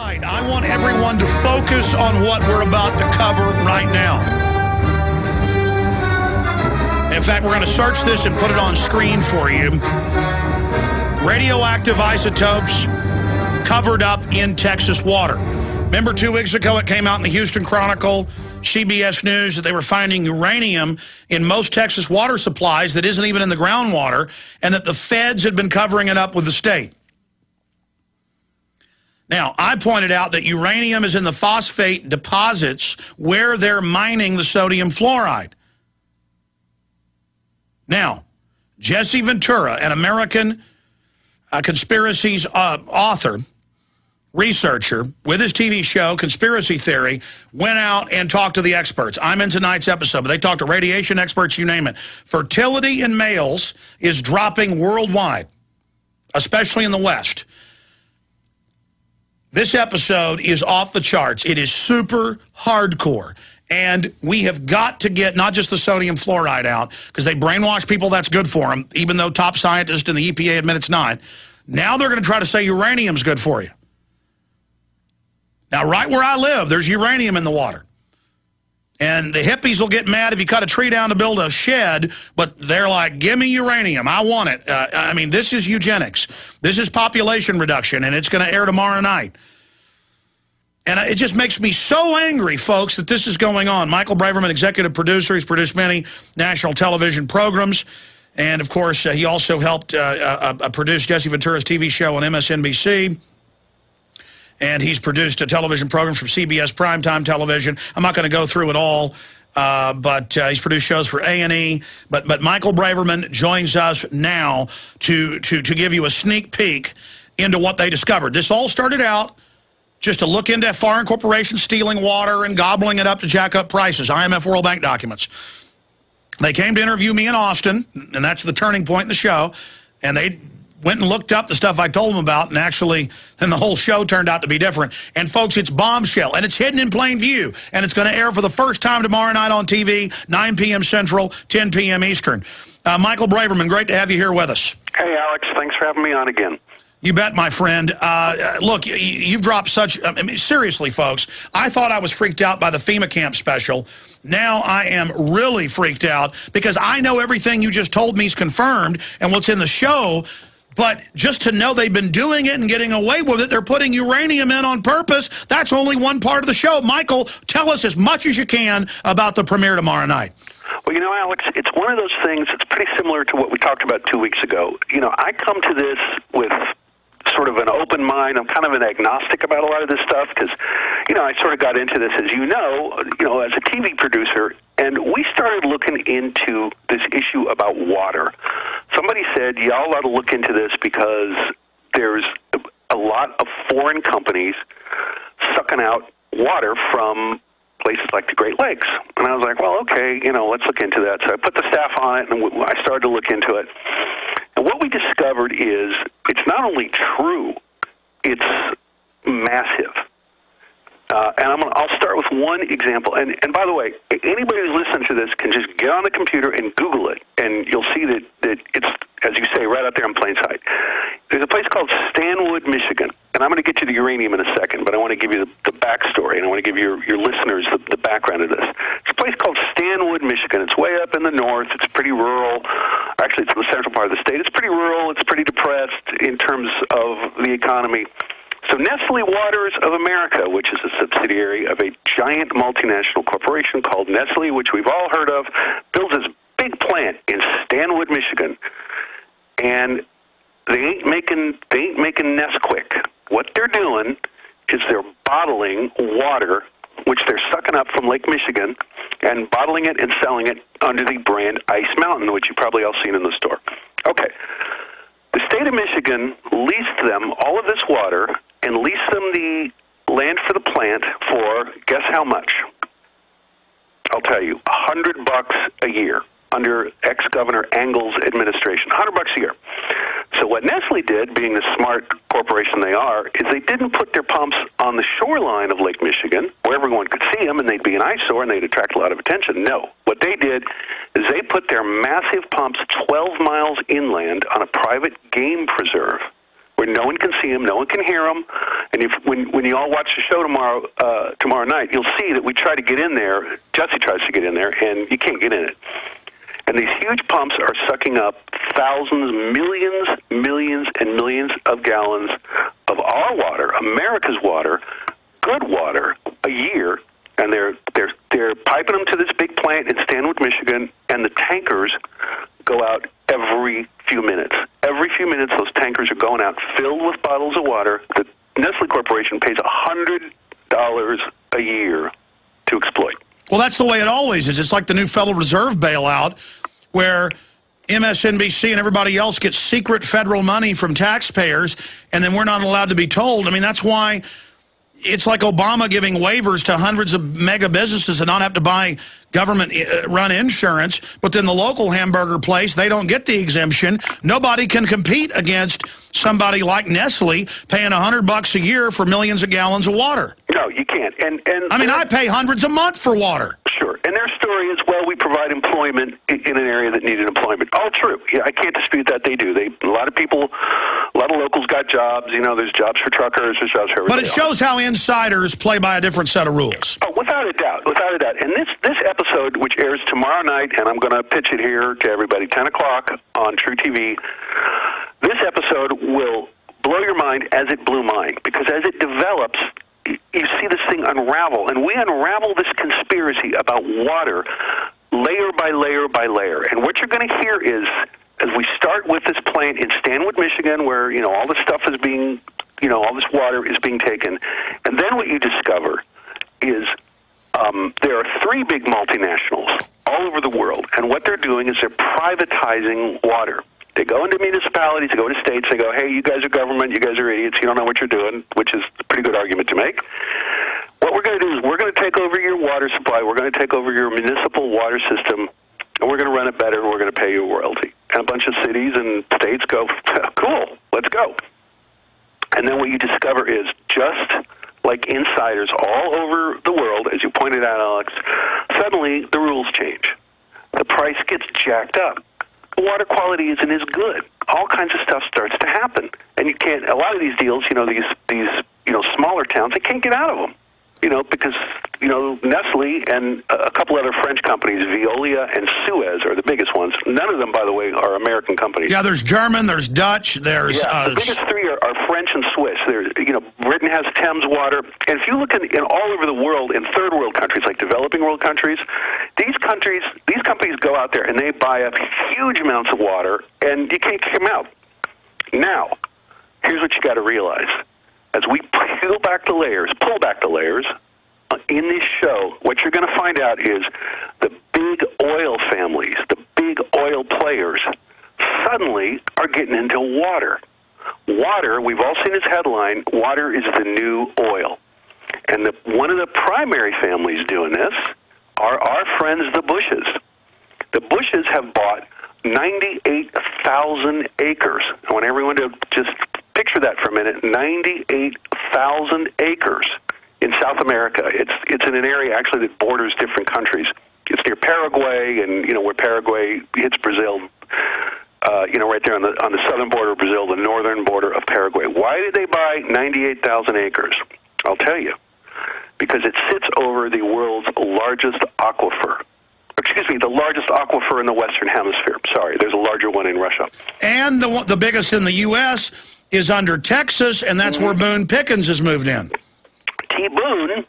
right, I want everyone to focus on what we're about to cover right now. In fact, we're going to search this and put it on screen for you. Radioactive isotopes covered up in Texas water. Remember 2 weeks ago it came out in the Houston Chronicle, CBS News, that they were finding uranium in most Texas water supplies that isn't even in the groundwater, and that the feds had been covering it up with the state. Now, I pointed out that uranium is in the phosphate deposits where they're mining the sodium fluoride. Now, Jesse Ventura, an American conspiracies author, researcher, with his TV show, Conspiracy Theory, went out and talked to the experts. I'm in tonight's episode, but they talked to radiation experts, you name it. Fertility in males is dropping worldwide, especially in the West. This episode is off the charts. It is super hardcore. And we have got to get not just the sodium fluoride out, because they brainwash people that's good for them, even though top scientists and the EPA admit it's not. Now they're going to try to say uranium's good for you. Now, right where I live, there's uranium in the water. And the hippies will get mad if you cut a tree down to build a shed, but they're like, give me uranium. I want it. I mean, this is eugenics. This is population reduction, and it's going to air tomorrow night. And it just makes me so angry, folks, that this is going on. Michael Braverman, executive producer. He's produced many national television programs. And, of course, he also helped produce Jesse Ventura's TV show on MSNBC. And he's produced television programs from CBS Primetime Television. I'm not going to go through it all, but he's produced shows for A&E. But Michael Braverman joins us now to give you a sneak peek into what they discovered. This all started out just to look into foreign corporations stealing water and gobbling it up to jack up prices. IMF World Bank documents. They came to interview me in Austin, and that's the turning point in the show, and they went and looked up the stuff I told them about, and actually, then the whole show turned out to be different. And, folks, it's bombshell, and it's hidden in plain view, and it's going to air for the first time tomorrow night on TV, 9 p.m. Central, 10 p.m. Eastern. Michael Braverman, great to have you here with us. Hey, Alex, thanks for having me on again. You bet, my friend. Look, you've dropped such... I mean, seriously, folks, I thought I was freaked out by the FEMA camp special. Now I am really freaked out because I know everything you just told me is confirmed and what's in the show, but just to know they've been doing it and getting away with it, they're putting uranium in on purpose, that's only one part of the show. Michael, tell us as much as you can about the premiere tomorrow night. Well, you know, Alex, it's one of those things that's pretty similar to what we talked about 2 weeks ago. You know, I come to this with sort of an open mind. I'm kind of an agnostic about a lot of this stuff because, you know, I sort of got into this, as you know, as a TV producer, and we started looking into this issue about water. Somebody said, y'all ought to look into this because there's a lot of foreign companies sucking out water from places like the Great Lakes. And I was like, well, okay, you know, let's look into that. So I put the staff on it, and I started to look into it. And what we discovered is it's not only true, it's massive. And I'll start with one example. And by the way, anybody who's listening to this can just get on the computer and Google it, and you'll see that it's, as you say, right out there in plain sight. There's a place called Stanwood, Michigan. And I'm going to get you the uranium in a second, but I want to give you the backstory, and I want to give your listeners the background of this. It's a place called Stanwood, Michigan. It's way up in the north. It's pretty rural. Actually, it's in the central part of the state. It's pretty rural. It's pretty depressed in terms of the economy. So Nestle Waters of America, which is a subsidiary of a giant multinational corporation called Nestle, which we've all heard of, builds this big plant in Stanwood, Michigan. And they ain't making Nesquik. What they're doing is they're bottling water, which they're sucking up from Lake Michigan, and bottling it and selling it under the brand Ice Mountain, which you've probably all seen in the store. Okay. The state of Michigan leased them all of this water and leased them the land for the plant for, guess how much? I'll tell you, $100 a year under ex-Governor Engel's administration. $100 a year. So what Nestle did, being the smart corporation they are, is they didn't put their pumps on the shoreline of Lake Michigan, where everyone could see them and they'd be an eyesore and they'd attract a lot of attention. No. What they did is they put their massive pumps 12 miles inland on a private game preserve, where where no one can see them, no one can hear them. And when you all watch the show tomorrow night, you'll see that we try to get in there. Jesse tries to get in there, and you can't get in it. And these huge pumps are sucking up thousands, millions, and millions of gallons of our water, America's water, good water, a year. And they're piping them to this big plant in Stanwood, Michigan, and the tankers go out every few minutes. Every few minutes, those tankers are going out filled with bottles of water. The Nestle Corporation pays $100 a year to exploit. Well, that's the way it always is. It's like the new Federal Reserve bailout, where MSNBC and everybody else gets secret federal money from taxpayers, and then we're not allowed to be told. I mean, that's why it's like Obama giving waivers to hundreds of mega businesses and not have to buy government-run insurance, but then the local hamburger place, they don't get the exemption. Nobody can compete against somebody like Nestle paying $100 a year for millions of gallons of water. No, you can't. And I mean, I pay hundreds a month for water. Sure. And their story is, well, we provide employment in an area that needed employment. All true. Yeah, I can't dispute that they do. A lot of people, a lot of locals got jobs. You know, there's jobs for truckers, there's jobs for everybody. But it shows how insiders play by a different set of rules. Oh, without a doubt, without a doubt. And this episode, which airs tomorrow night, and I'm going to pitch it here to everybody, 10 o'clock on True TV, this episode will blow your mind as it blew mine. Because as it develops, you see this thing unravel, and we unravel this conspiracy about water layer by layer by layer. And what you're going to hear is, as we start with this plant in Stanwood, Michigan, where, you know, all this stuff is being, you know, all this water is being taken, and then what you discover is there are three big multinationals all over the world, and what they're doing is they're privatizing water. They go into municipalities, they go into states, they go, hey, you guys are government, you guys are idiots, you don't know what you're doing, which is a pretty good argument to make. What we're going to do is we're going to take over your water supply, we're going to take over your municipal water system, and we're going to run it better, and we're going to pay you a royalty. And a bunch of cities and states go, cool, let's go. And then what you discover is, just like insiders all over the world, as you pointed out, Alex, suddenly the rules change. The price gets jacked up. Water quality isn't as good. All kinds of stuff starts to happen, and you can't. A lot of these deals, you know, these you know, smaller towns, they can't get out of them, you know, because, you know, Nestle and a couple other French companies, Veolia and Suez, are the biggest ones. None of them, by the way, are American companies. Yeah, there's German, there's Dutch, there's the biggest three are French and Swiss. You know, Britain has Thames water, and if you look in all over the world, in third world countries, like developing world countries, these companies go out there and they buy up huge amounts of water, and you can't kick them out. Now, here's what you got to realize: as we pull back the layers in this show, what you're going to find out is the big oil families, the big oil players, suddenly are getting into water. Water, we've all seen this headline, water is the new oil. And one of the primary families doing this are our friends, the Bushes. The Bushes have bought 98,000 acres. I want everyone to just picture that for a minute. 98,000 acres in South America. It's in an area actually that borders different countries. It's near Paraguay, and, you know, where Paraguay hits Brazil, you know, right there on the southern border of Brazil, the northern border of Paraguay. Why did they buy 98,000 acres? I'll tell you. Because it sits over the world's largest aquifer. Excuse me, the largest aquifer in the Western Hemisphere. Sorry, there's a larger one in Russia. And the biggest in the U.S. is under Texas, and that's where Boone Pickens has moved in. T. Boone,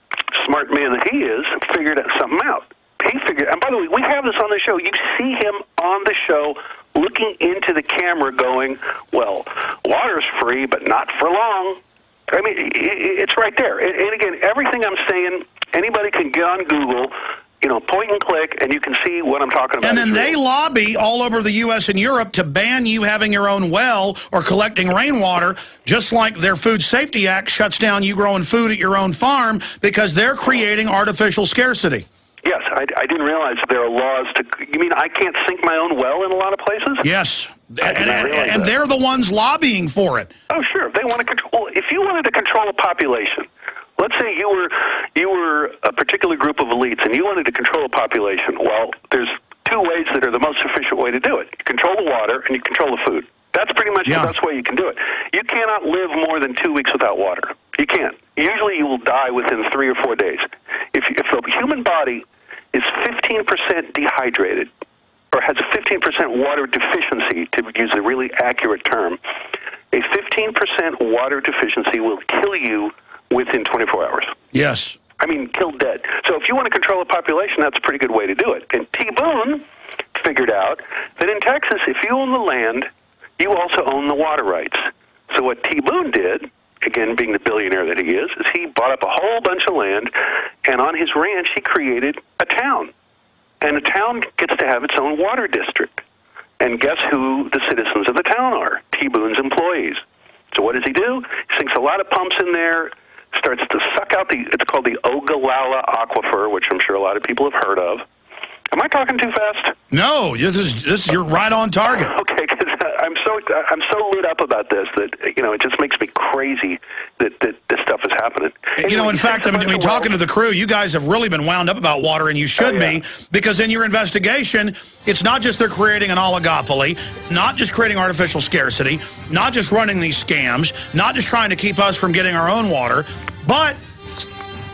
smart man that he is, figured something out. He figured, and by the way, we have this on the show. You see him on the show looking into the camera going, well, water's free, but not for long. I mean, it's right there. And again, everything I'm saying, anybody can get on Google, you know, point and click, and you can see what I'm talking about. And then they lobby all over the U.S. and Europe to ban you having your own well or collecting rainwater, just like their Food Safety Act shuts down you growing food at your own farm because they're creating artificial scarcity. Yes, I didn't realize there are laws to... You mean I can't sink my own well in a lot of places? Yes, and they're the ones lobbying for it. Oh, sure. They want to control... If you wanted to control a population, let's say you were a particular group of elites and you wanted to control a population, well, there's two ways that are the most efficient way to do it. You control the water and you control the food. That's pretty much the best way you can do it. You cannot live more than 2 weeks without water. You can't. Usually you will die within 3 or 4 days. If the human body is 15% dehydrated, or has a 15% water deficiency, to use a really accurate term, a 15% water deficiency will kill you within 24 hours. Yes. I mean, kill dead. So if you want to control a population, that's a pretty good way to do it. And T. Boone figured out that in Texas, if you own the land, you also own the water rights. So what T. Boone did, again, being the billionaire that he is he bought up a whole bunch of land, and on his ranch, he created a town. And a town gets to have its own water district. And guess who the citizens of the town are? T. Boone's employees. So what does he do? He sinks a lot of pumps in there, starts to suck out it's called the Ogallala Aquifer, which I'm sure a lot of people have heard of. Am I talking too fast? No, you're right on target. Okay, because I'm so lit up about this that it just makes me crazy that this stuff is happening. Anyway, in fact, I mean, talking to the crew, you guys have really been wound up about water, and you should be, because in your investigation, it's not just they're creating an oligopoly, not just creating artificial scarcity, not just running these scams, not just trying to keep us from getting our own water, but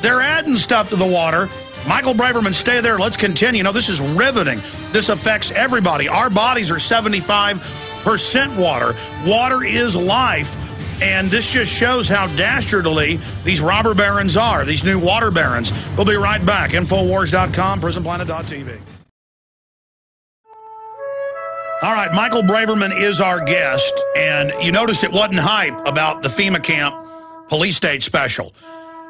they're adding stuff to the water. Michael Braverman, stay there. Let's continue. This is riveting. This affects everybody. Our bodies are 75% water. Water is life. And this just shows how dastardly these robber barons are, these new water barons. We'll be right back. Infowars.com, prisonplanet.tv. All right, Michael Braverman is our guest. And you noticed it wasn't hype about the FEMA camp police state special.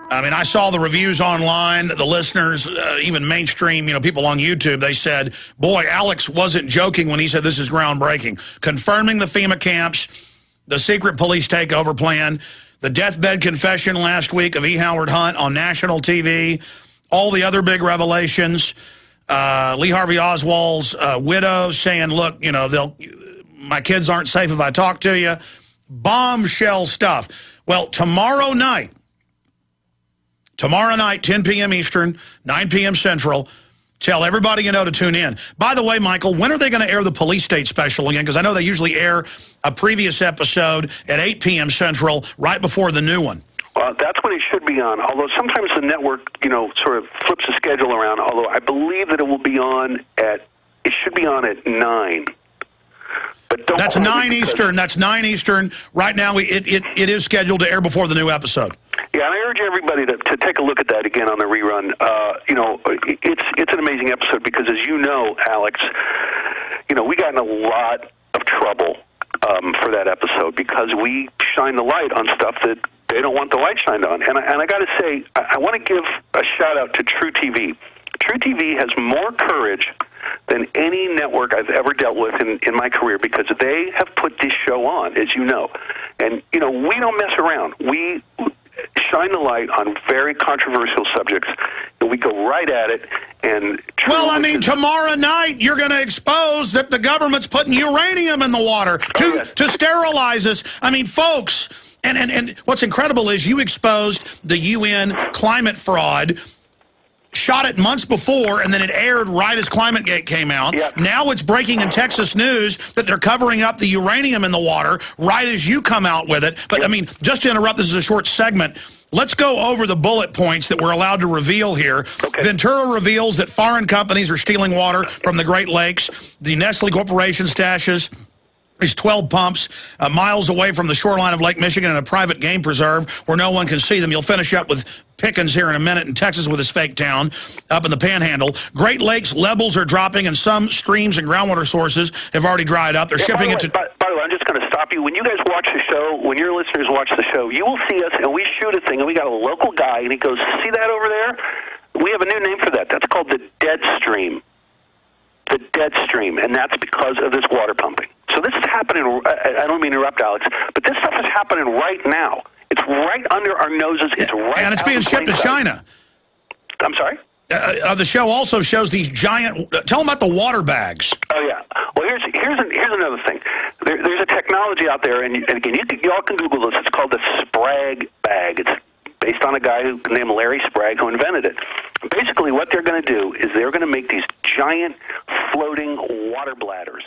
I mean, I saw the reviews online, the listeners, even mainstream, people on YouTube, they said, boy, Alex wasn't joking when he said this is groundbreaking. Confirming the FEMA camps, the secret police takeover plan, the deathbed confession last week of E. Howard Hunt on national TV, all the other big revelations, Lee Harvey Oswald's widow saying, look, my kids aren't safe if I talk to you. Bombshell stuff. Well, tomorrow night, 10 p.m. Eastern, 9 p.m. Central. Tell everybody you know to tune in. By the way, Michael, when are they going to air the police state special again? Because I know they usually air a previous episode at 8 p.m. Central right before the new one. That's when it should be on, although sometimes the network, sort of flips the schedule around, although I believe that it should be on at 9. But that's 9 Eastern. That's 9 Eastern. Right now, it is scheduled to air before the new episode. Yeah, and I urge everybody to take a look at that again on the rerun. It's an amazing episode because, as you know, Alex, we got in a lot of trouble for that episode because we shine the light on stuff that they don't want the light shined on. And I got to say, I want to give a shout-out to True TV. True TV has more courage than any network I've ever dealt with in my career because they have put this show on, as you know. And, we don't mess around. We shine the light on very controversial subjects, and we go right at it. And tomorrow night you're going to expose that the government's putting uranium in the water to sterilize us. I mean, folks, and what's incredible is you exposed the UN climate fraud, shot it months before, and then it aired right as ClimateGate came out. Yep. Now it's breaking in Texas news that they're covering up the uranium in the water right as you come out with it. But, just to interrupt, this is a short segment. Let's go over the bullet points that we're allowed to reveal here. Okay. Ventura reveals that foreign companies are stealing water from the Great Lakes. The Nestle Corporation stashes these 12 pumps miles away from the shoreline of Lake Michigan in a private game preserve where no one can see them. You'll finish up with Pickens here in a minute in Texas with his fake town up in the Panhandle. Great Lakes levels are dropping, and some streams and groundwater sources have already dried up. They're shipping it to... By the way, I'm just going to stop you. When you guys watch the show, when your listeners watch the show, you will see us, and we shoot a thing, and we got a local guy, and he goes, see that over there? We have a new name for that. That's called the dead stream. The dead stream, and that's because of this water pumping. So this is happening, I don't mean to interrupt, Alex, but this stuff is happening right now. It's right under our noses. It's right and it's being shipped to China. I'm sorry? The show also shows these giant... tell them about the water bags. Oh, yeah. Well, here's another thing. There's a technology out there, and again, you all can Google this. It's called the Sprague bag. It's based on a guy named Larry Sprague who invented it. Basically, what they're going to do is they're going to make these giant floating water bladders.